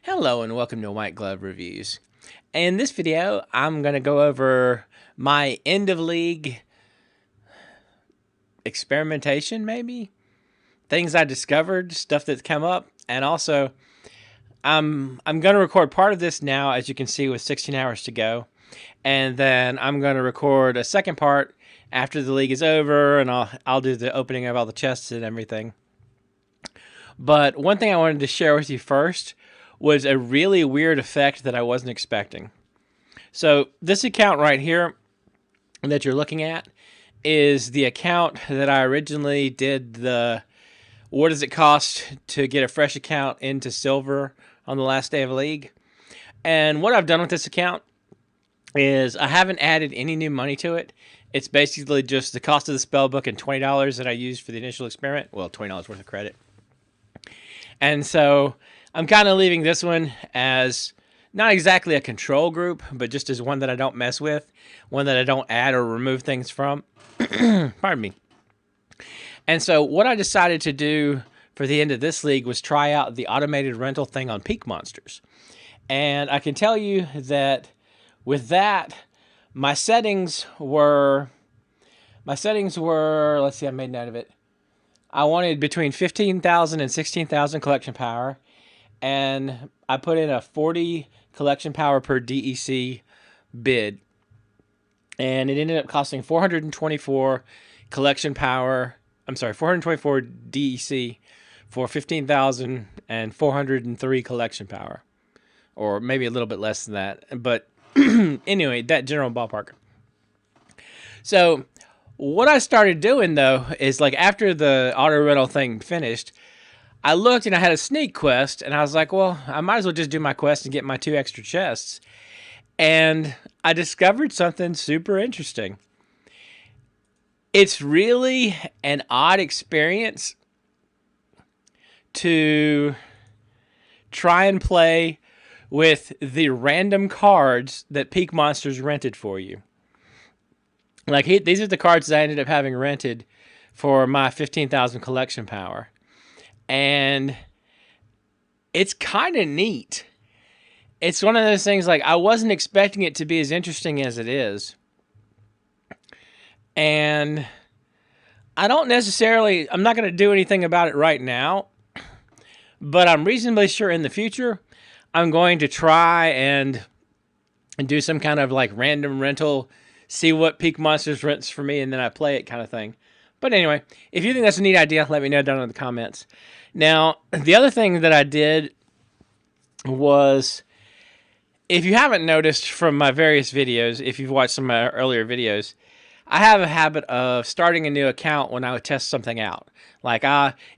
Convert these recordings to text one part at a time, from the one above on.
Hello and welcome to White Glove Reviews. In this video, I'm going to go over my end of league experimentation, maybe? Things I discovered, stuff that's come up, and also I'm going to record part of this now, as you can see, with 16 hours to go. And then I'm going to record a second part after the league is over, and I'll do the opening of all the chests and everything. But one thing I wanted to share with you first was a really weird effect that I wasn't expecting. So this account right here that you're looking at is the account that I originally did the what does it cost to get a fresh account into silver on the last day of league. And what I've done with this account is I haven't added any new money to it. It's basically just the cost of the spell book and $20 that I used for the initial experiment. Well, $20 worth of credit. And so I'm kind of leaving this one as not exactly a control group, but just as one that I don't mess with, one that I don't add or remove things from. Pardon me. And so what I decided to do for the end of this league was try out the automated rental thing on Peak Monsters. And I can tell you that with that, my settings were, let's see, I made note of it. I wanted between 15,000 and 16,000 collection power, and I put in a 40 collection power per DEC bid, and it ended up costing 424 collection power. I'm sorry, 424 DEC for 15,000 and 403 collection power, or maybe a little bit less than that. But anyway, that general ballpark. So what I started doing though is, like, after the auto rental thing finished, I looked and I had a sneak quest, and I was like, well, I might as well just do my quest and get my 2 extra chests. And I discovered something super interesting. It's really an odd experience to try and play with the random cards that Peak Monsters rented for you. Like, these are the cards that I ended up having rented for my 15,000 collection power. And it's kind of neat. It's one of those things, like, I wasn't expecting it to be as interesting as it is. And I'm not going to do anything about it right now, but I'm reasonably sure in the future I'm going to try and do some kind of, like, random rental, see what Peak Monsters rents for me, and then I play it kind of thing. But anyway, if you think that's a neat idea, let me know down in the comments. Now, the other thing that I did was, if you haven't noticed from my various videos, if you've watched some of my earlier videos, I have a habit of starting a new account when I would test something out. Like,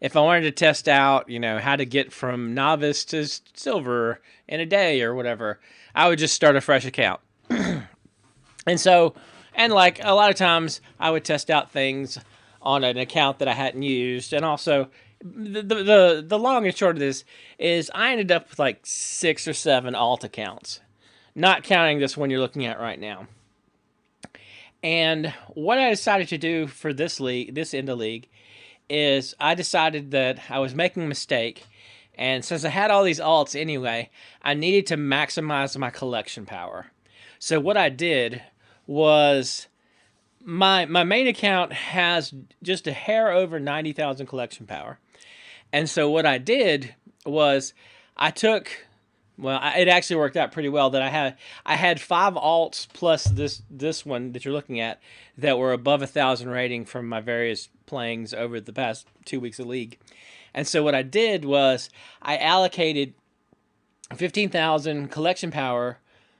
if I wanted to test out, how to get from novice to silver in a day or whatever, I would just start a fresh account. And like a lot of times I would test out things on an account that I hadn't used. And also, the long and short of this is I ended up with like 6 or 7 alt accounts, not counting this one you're looking at right now. And what I decided to do for this end of league, is I decided that I was making a mistake. And since I had all these alts anyway, I needed to maximize my collection power. So what I did was, my main account has just a hair over 90,000 collection power. And so what I did was it actually worked out pretty well that I had 5 alts plus this one that you're looking at that were above 1,000 rating from my various playings over the past 2 weeks of league. And so what I did was I allocated 15,000 collection power,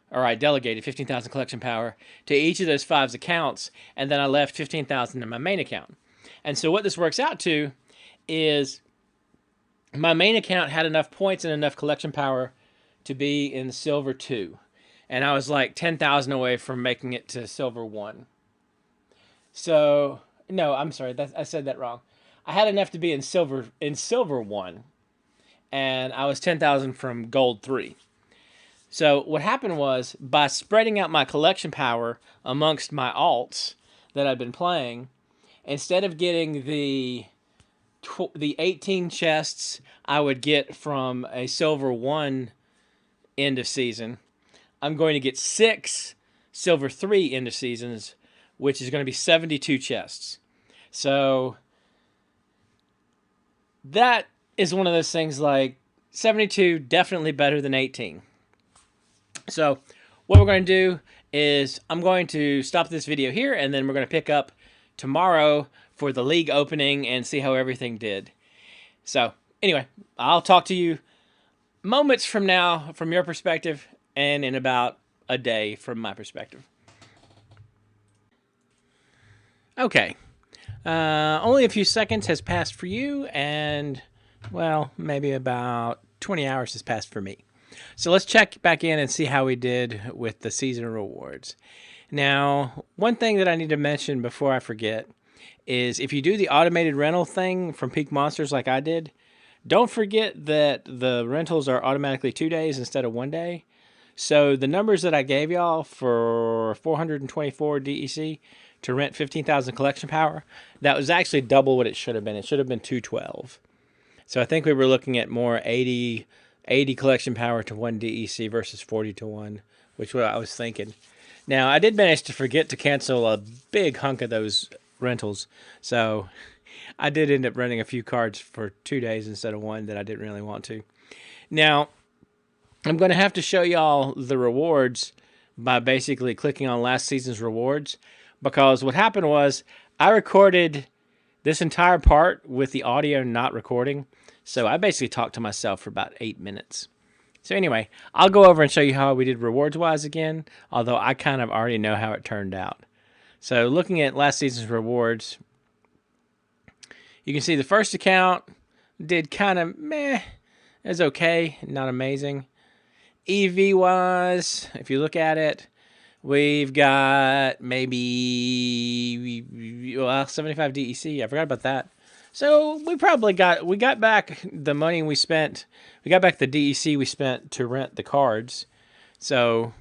or I delegated 15,000 collection power to each of those 5's accounts, and then I left 15,000 in my main account. And so what this works out to is, my main account had enough points and enough collection power to be in silver 2. And I was like 10,000 away from making it to silver 1. So, no, I'm sorry, I said that wrong. I had enough to be in silver 1, and I was 10,000 from gold 3. So what happened was, by spreading out my collection power amongst my alts that I've been playing, instead of getting the 18 chests I would get from a silver 1 end of season. I'm going to get 6 silver 3 end of seasons, which is going to be 72 chests. So that is one of those things like 72 definitely better than 18. So what we're going to do is I'm going to stop this video here, and then we're going to pick up tomorrow for the league opening and see how everything did. So anyway, I'll talk to you moments from now from your perspective, and in about a day from my perspective. Okay. Only a few seconds has passed for you, and, well, maybe about 20 hours has passed for me. So let's check back in and see how we did with the season rewards. Now, one thing that I need to mention before I forget is if you do the automated rental thing from Peak Monsters like I did, don't forget that the rentals are automatically 2 days instead of 1 day. So the numbers that I gave y'all for 424 DEC to rent 15,000 collection power, that was actually double what it should have been. It should have been 212. So I think we were looking at more 80 collection power to 1 DEC versus 40 to 1, which is what I was thinking. Now, I did manage to forget to cancel a big hunk of those rentals, so I did end up renting a few cards for 2 days instead of 1 that I didn't really want to. Now, I'm going to have to show y'all the rewards by basically clicking on last season's rewards, because what happened was I recorded this entire part with the audio not recording, so I basically talked to myself for about 8 minutes. So anyway, I'll go over and show you how we did rewards-wise again, although I kind of already know how it turned out. So looking at last season's rewards, you can see the first account did kind of meh. It was okay, not amazing. EV-wise, if you look at it, we've got maybe 75 DEC. I forgot about that. So we got back the money we spent. We got back the DEC we spent to rent the cards. So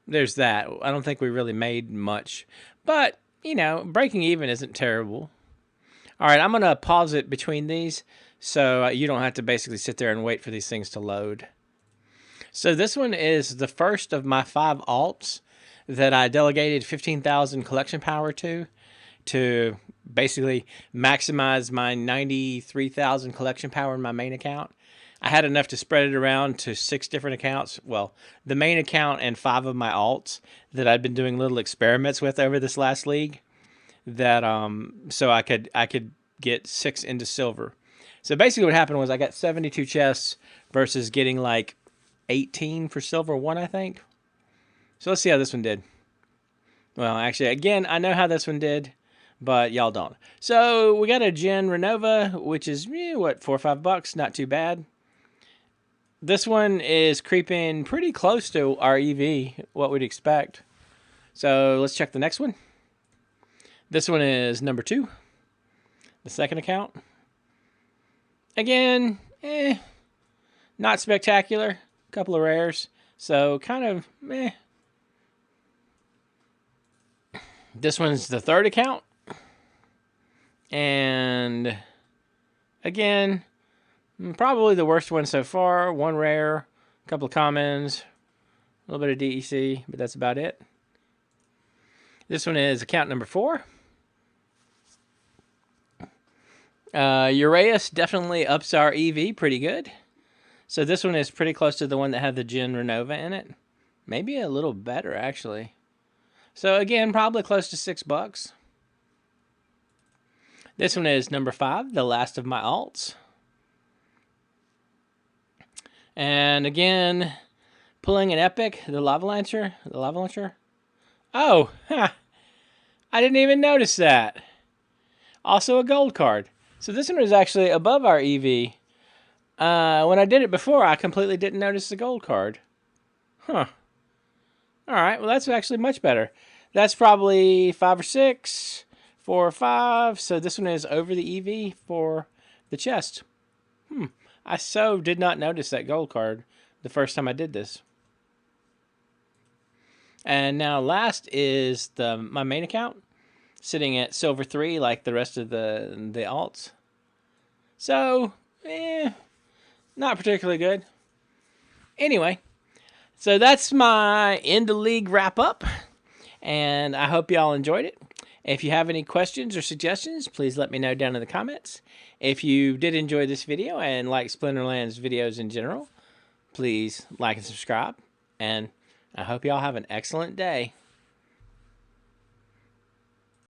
there's that. I don't think we really made much. But, you know, breaking even isn't terrible. All right, I'm going to pause it between these so you don't have to basically sit there and wait for these things to load. So this one is the first of my 5 alts that I delegated 15,000 collection power to basically maximize my 93,000 collection power in my main account. I had enough to spread it around to 6 different accounts. Well, the main account and 5 of my alts that I've been doing little experiments with over this last league. That so I could get 6 into silver. So basically, what happened was I got 72 chests versus getting like 18 for silver 1, I think. So let's see how this one did. Well, actually, again, I know how this one did, but y'all don't. So we got a Gen Renova, which is, what, $4 or $5? Not too bad. This one is creeping pretty close to our EV, what we'd expect. So let's check the next one. This one is number 2, the second account. Again, not spectacular. A couple of rares, so kind of meh. This one's the third account. And again, probably the worst one so far. 1 rare, a couple of commons, a little bit of DEC, but that's about it. This one is account number 4. Uraeus definitely ups our EV pretty good. So this one is pretty close to the one that had the Gen Renova in it. Maybe a little better, actually. So again, probably close to $6. This one is number 5, the last of my alts. And again, pulling an epic, the Lava Lancer. Oh, huh. I didn't even notice that. Also a gold card. So this one is actually above our EV. When I did it before, I completely didn't notice the gold card. Huh. All right, well, that's actually much better. That's probably 5 or 6, 4 or 5. So this one is over the EV for the chest. I so did not notice that gold card the first time I did this. And now last is my main account, sitting at silver 3 like the rest of the alts. So, not particularly good. Anyway, So that's my end of league wrap up, and I hope y'all enjoyed it. If you have any questions or suggestions, please let me know down in the comments. If you did enjoy this video and like Splinterlands videos in general, please like and subscribe, and I hope y'all have an excellent day.